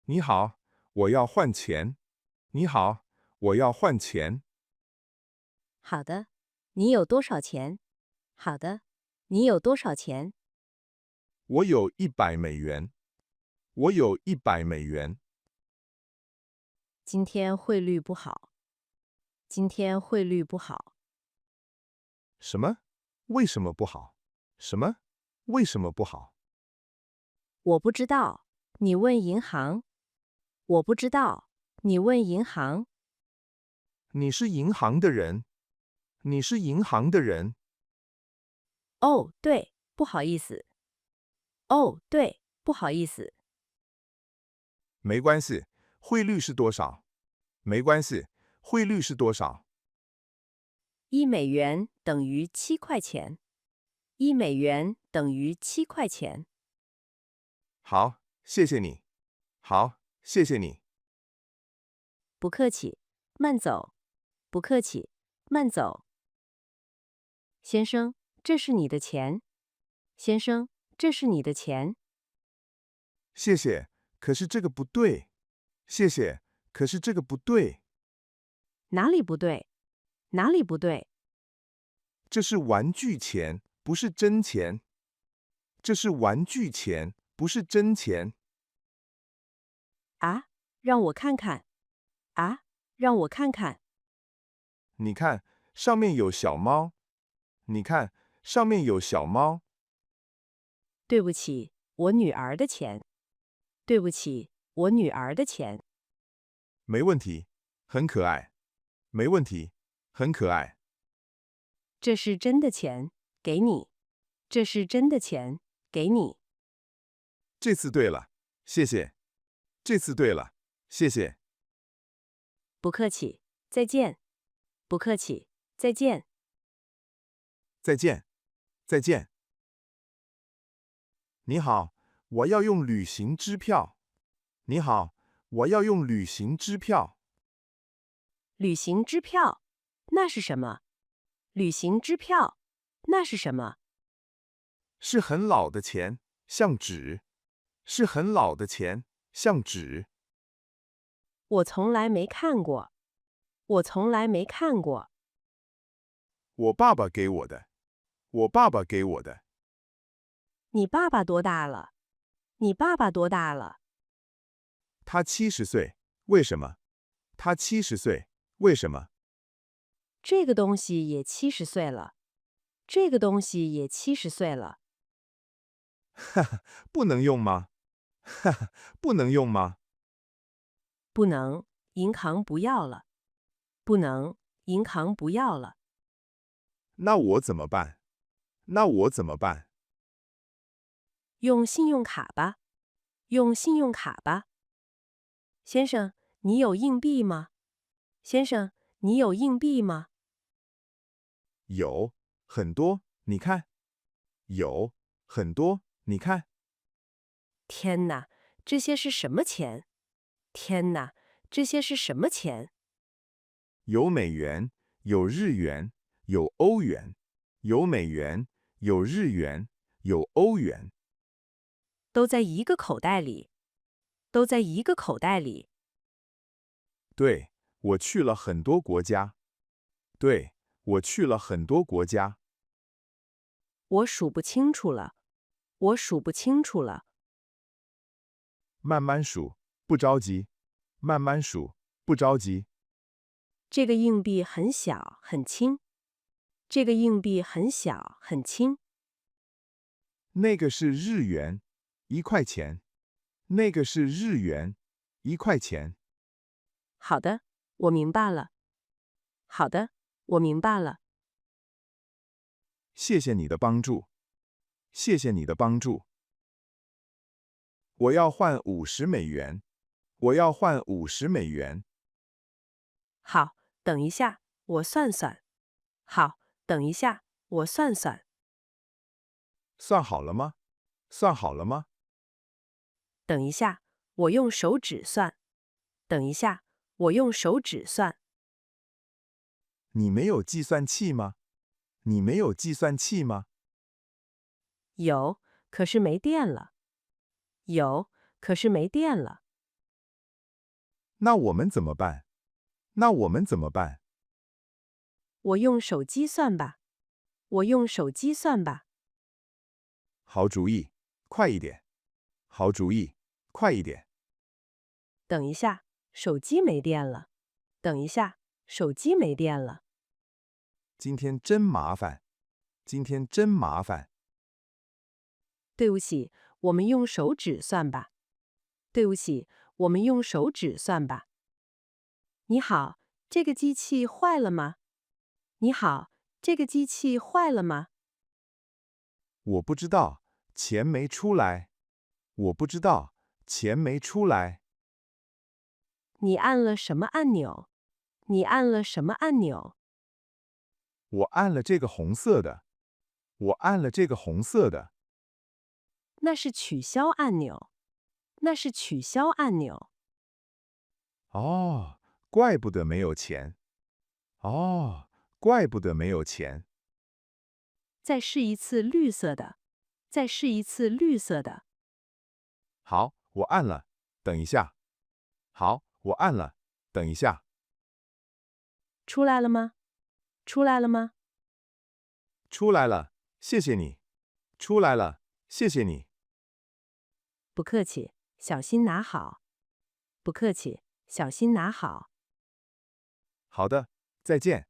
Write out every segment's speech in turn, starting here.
你好，我要換錢。你好，我要換錢。好的，你有多少錢？好的，你有多少錢？我有$100。我有$100。今天匯率不好。今天匯率不好。什麼？為什麼不好？什麼？為什麼不好？我不知道，你問銀行。我不知道，你問銀行。你是銀行的人。你是銀行的人。哦，對，不好意思。哦，对，不好意思。沒關係，匯率是多少？沒關係，匯率是多少$1等於7塊錢。$1等於7塊錢。好，謝謝你。好，謝謝你。不客氣，慢走。不客氣，慢走。先生，這是你的錢。先生，這是你的錢。謝謝，可是這個不對。謝謝，可是這個不對。哪裡不對？哪裡不對？這是玩具錢，不是真錢。這是玩具錢，不是真錢。啊，讓我看看。啊，讓我看看。你看，上面有小貓。你看，上面有小貓。對不起，我女兒的錢。對不起，我女兒的錢。沒問題，很可愛。沒問題，很可愛。這是真的錢，給你。這是真的錢，給你。這次對了，謝謝。這次對了，謝謝。不客氣，再見。不客氣，再見。再見，再見。你好，我要用旅行支票。你好，我要用旅行支票。旅行支票，那是什麼？旅行支票，那是什麼？是很老的錢，像紙。是很老的錢，像紙。我從來沒看過。我從來沒看過。我爸爸給我的。我爸爸給我的。你爸爸多大了？你爸爸多大了？他70歲。為什麼？他70歲。為什麼？這個東西也70歲了。這個東西也70歲了。哈哈，不能用嗎？哈哈，不能用嗎？不能，銀行不要了。不能，銀行不要了。那我怎麼辦？那我怎麼辦？用信用卡吧。用信用卡吧。先生，你有硬幣嗎？先生，你有硬幣嗎？有，很多，你看。有，很多，你看。天哪，這些是什麼錢？天哪，這些是什麼錢？有美元，有日元，有歐元。有美元，有日元，有歐元。都在一個口袋裡。都在一個口袋裡。對，我去了很多國家。對，我去了很多國家。我數不清楚了。我數不清楚了。慢慢數，不着急。慢慢數，不着急。這個硬幣很小，很輕。這個硬幣很小，很輕。那個是日元，1塊錢。那個是日元，1塊錢。好的，我明白了。好的，我明白了。謝謝你的幫助。謝謝你的幫助。我要換$50。我要換$50。好，等一下，我算算。好，等一下，我算算。算好了嗎？算好了嗎？等一下，我用手指算。等一下，我用手指算。你沒有計算器嗎？你沒有計算器嗎？有，可是沒電了。有，可是沒電了。那我們怎麼辦？那我們怎麼辦？我用手機算吧。我用手機算吧。好主意，快一點。好主意，快一點。等一下，手機沒電了。等一下，手機沒電了。今天真麻煩。今天真麻煩。對不起，我們用手指算吧。對不起，我們用手指算吧。你好，這個機器壞了嗎？你好，這個機器壞了嗎？我不知道，錢沒出來。我不知道，錢沒出來。你按了什麼按鈕？你按了什麼按鈕？我按了這個紅色的。我按了這個紅色的。那是取消按鈕。那是取消按鈕。哦，怪不得沒有錢。哦，怪不得沒有錢。再試一次綠色的。再試一次綠色的。好，我按了。等一下。好，我按了。等一下。出來了嗎？出來了嗎？出來了，謝謝你。出來了，謝謝你。不客氣，小心拿好。不客氣，小心拿好。好的，再見。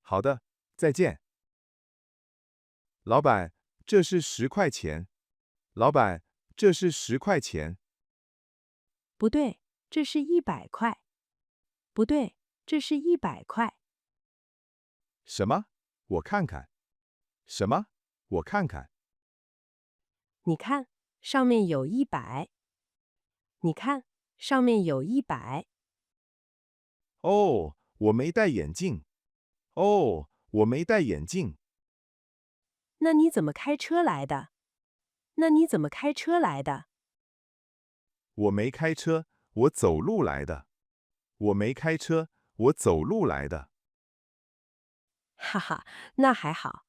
好的，再見。老闆，這是10塊錢。老闆，這是10塊錢。不對，這是100塊。不對，這是100塊。什麼？我看看。什麼？我看看。你看，上面有100。你看，上面有100。哦，我沒戴眼鏡。哦，我沒戴眼鏡。那你怎麼開車來的？那你怎麼開車來的？我沒開車，我走路來的。我沒開車，我走路來的。哈哈，那還好。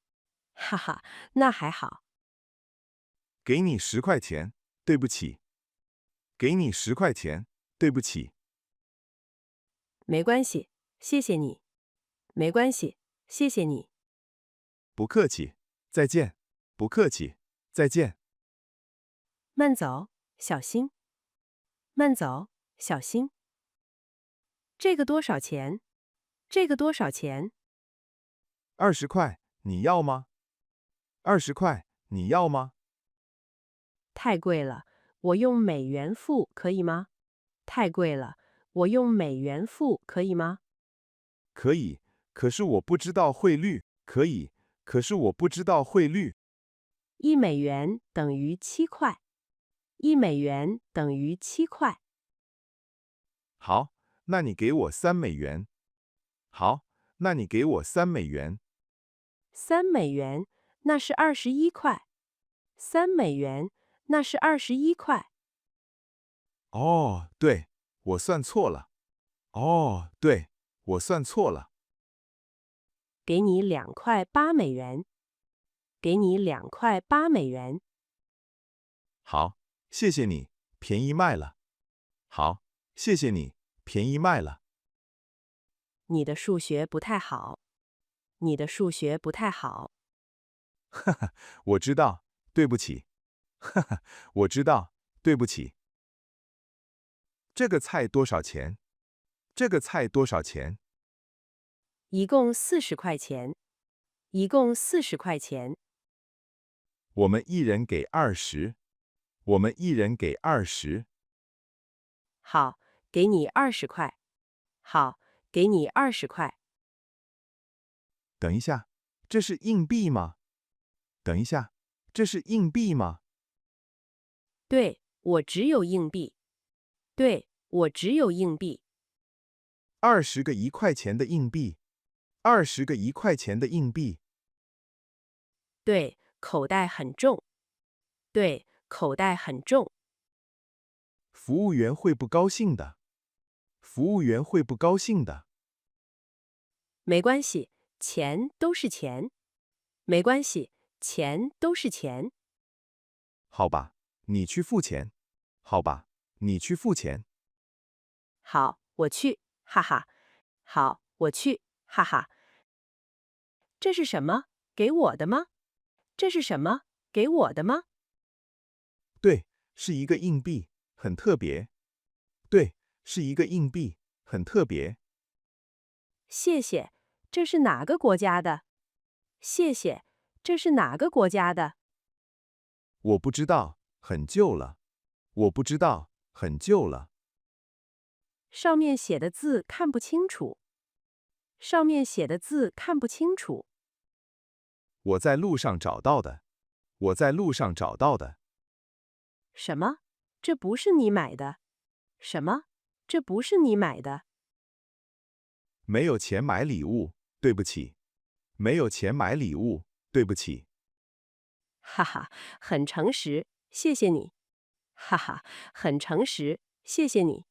哈哈，那還好。給你10塊錢，對不起。給你10塊錢，對不起。沒關係，謝謝你。沒關係，謝謝你。不客氣，再見。不客氣，再見。慢走，小心。慢走，小心。這個多少錢？這個多少錢？20塊，你要嗎？20塊，你要嗎？太貴了，我用美元付可以嗎？太貴了，我用美元付可以嗎？可以，可是我不知道匯率。可以，可是我不知道匯率。1美元等於7塊。1美元等於7塊。好，那你給我3美元。好，那你給我3美元。3美元，那是21塊。3美元，那是21塊。哦，對，我算錯了。哦，對，我算錯了。給你2塊8美元。給你2塊8美元。好，謝謝你，便宜賣了。好，謝謝你，便宜賣了。你的數學不太好。你的數學不太好。哈哈，我知道，對不起。哈哈，我知道，對不起。這個菜多少錢？這個菜多少錢？一共40塊錢。一共40塊錢。我們一人給20。我們一人給20。好，給你20塊。好，給你20塊。等一下，這是硬幣嗎？等一下，這是硬幣嗎？對，我只有硬幣。對，我只有硬幣。20個1塊錢的硬幣。20個1塊錢的硬幣。對，口袋很重。對，口袋很重。服務員會不高興的。服務員會不高興的。沒關係，錢都是錢。沒關係，錢都是錢。好吧，你去付錢。好吧，你去付錢。好，我去，哈哈。好，我去，哈哈。这是什麼？給我的嗎？這是什麼？給我的嗎？對，是一個硬幣，很特別。對，是一個硬幣，很特別。謝謝，這是哪個國家的？謝謝，這是哪個國家的？我不知道，很舊了。我不知道，很舊了。上面寫的字看不清楚。上面寫的字看不清楚。我在路上找到的。我在路上找到的。什麼？這不是你買的。什麼？這不是你買的。沒有錢買禮物，對不起。沒有錢買禮物，對不起。哈哈，很誠實，謝謝你。哈哈，很誠實，謝謝你。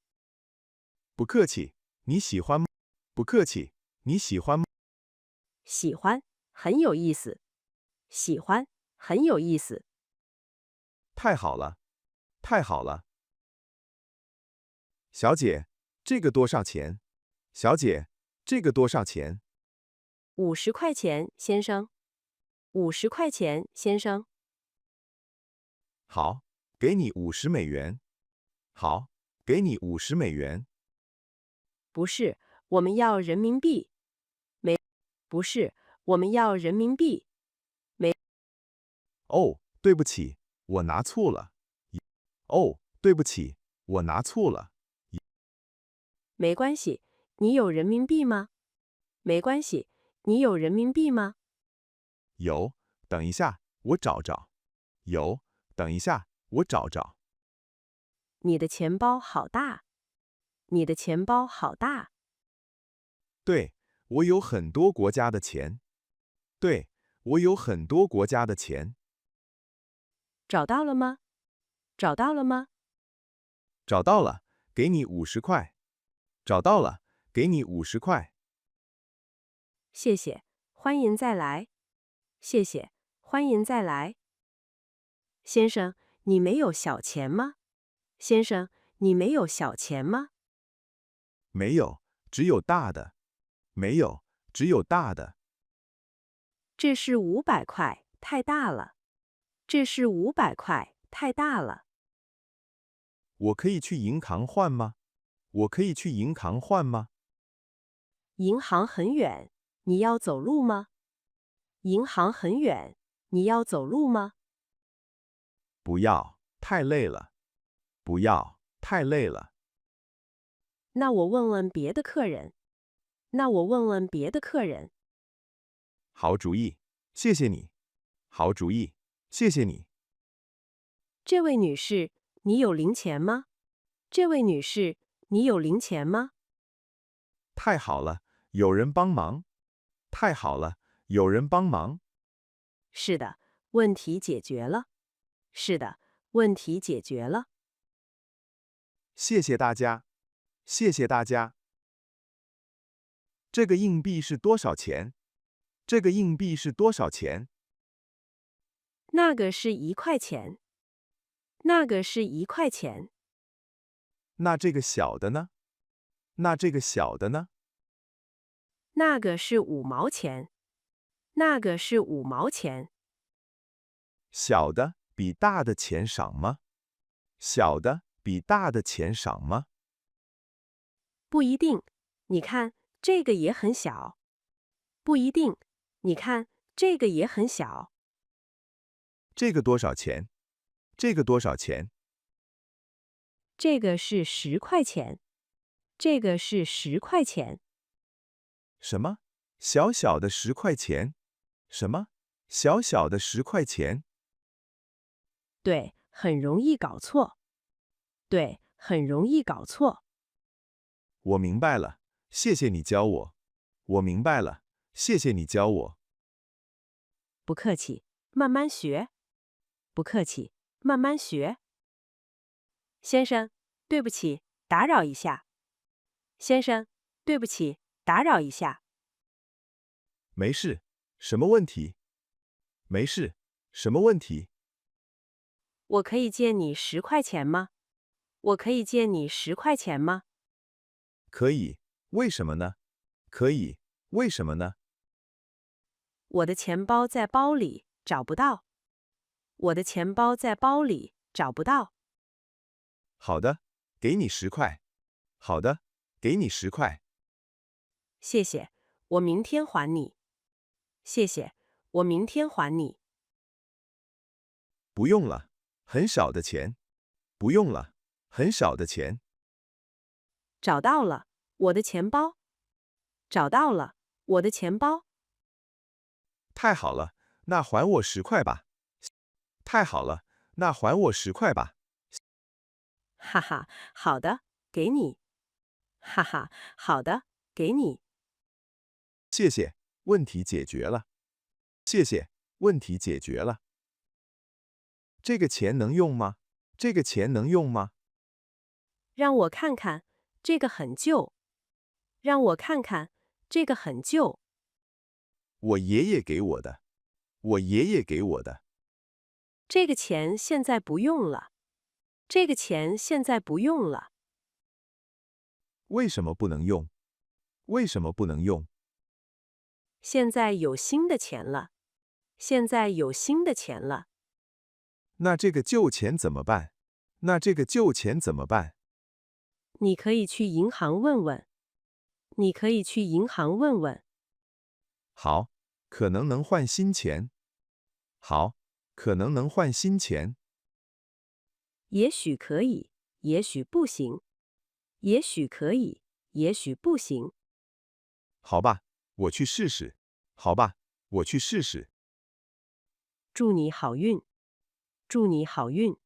不客氣，你喜歡嗎？不客氣，你喜歡嗎？喜歡，很有意思。喜歡，很有意思。太好了，太好了。小姐，這個多少錢？小姐，這個多少錢？50塊錢，先生。50塊錢，先生。好，給你50美元。好，給你50美元。不是，我們要人民幣。不是，我們要人民幣。哦，對不起，我拿錯了。哦，對不起，我拿錯了。沒關係，你有人民幣嗎？沒關係，你有人民幣嗎？有，等一下，我找找。有，等一下，我找找。你的錢包好大。你的錢包好大。對，我有很多國家的錢。對，我有很多國家的錢。找到了嗎？找到了嗎？找到了，給你50塊。找到了，給你50塊。謝謝，歡迎再來。謝謝，歡迎再來。先生，你沒有小錢嗎？先生，你沒有小錢嗎？沒有，只有大的。沒有，只有大的。這是500塊，太大了。這是500塊，太大了。我可以去銀行換嗎？我可以去銀行換嗎？銀行很遠，你要走路嗎？銀行很遠，你要走路嗎？不要，太累了。不要，太累了。那我問問別的客人。那我問問別的客人。好主意，謝謝你。好主意，謝謝你。這位女士，你有零錢嗎？這位女士，你有零錢嗎？太好了，有人幫忙。太好了，有人幫忙。是的，問題解決了。是的，問題解決了。謝謝大家，謝謝大家。這個硬幣是多少錢？這個硬幣是多少錢？那個是1塊錢。那個是1塊錢。那這個小的呢？那這個小的呢？那個是5毛錢。那個是5毛錢。小的比大的錢少嗎？小的比大的錢少嗎？不一定，你看，這個也很小。不一定，你看，這個也很小。這個多少錢？這個多少錢？這個是10塊錢。這個是10塊錢。什麼？小小的10塊錢？什麼？小小的10塊錢？對，很容易搞錯。對，很容易搞錯。我明白了，謝謝你教我。我明白了，謝謝你教我。不客氣，慢慢學。不客氣，慢慢學。先生，對不起，打擾一下。先生，對不起，打擾一下。沒事，什麼問題？沒事，什麼問題？我可以借你10塊錢嗎？我可以借你10塊錢嗎？可以，為什麼呢？可以，為什麼呢？我的錢包在包裡，找不到。我的錢包在包裡，找不到。好的，給你10塊。好的，給你10塊。謝謝，我明天還你。謝謝，我明天還你。不用了，很少的錢。不用了，很少的錢。找到了，我的錢包。找到了，我的錢包。太好了，那還我10塊吧。太好了，那還我10塊吧。哈哈，好的，給你。哈哈，好的，給你。謝謝，問題解決了。謝謝，問題解決了。這個錢能用嗎？這個錢能用嗎？讓我看看，這個很舊。讓我看看，這個很舊。我爺爺給我的。我爺爺給我的。這個錢現在不用了。這個錢現在不用了。為什麼不能用？為什麼不能用？現在有新的錢了。現在有新的錢了。那這個舊錢怎麼辦？那這個舊錢怎麼辦？你可以去銀行問問。你可以去銀行問問。好，可能能換新錢。好，可能能換新錢。也許可以，也許不行。也許可以，也許不行。好吧，我去試試。好吧，我去試試。祝你好運。祝你好運。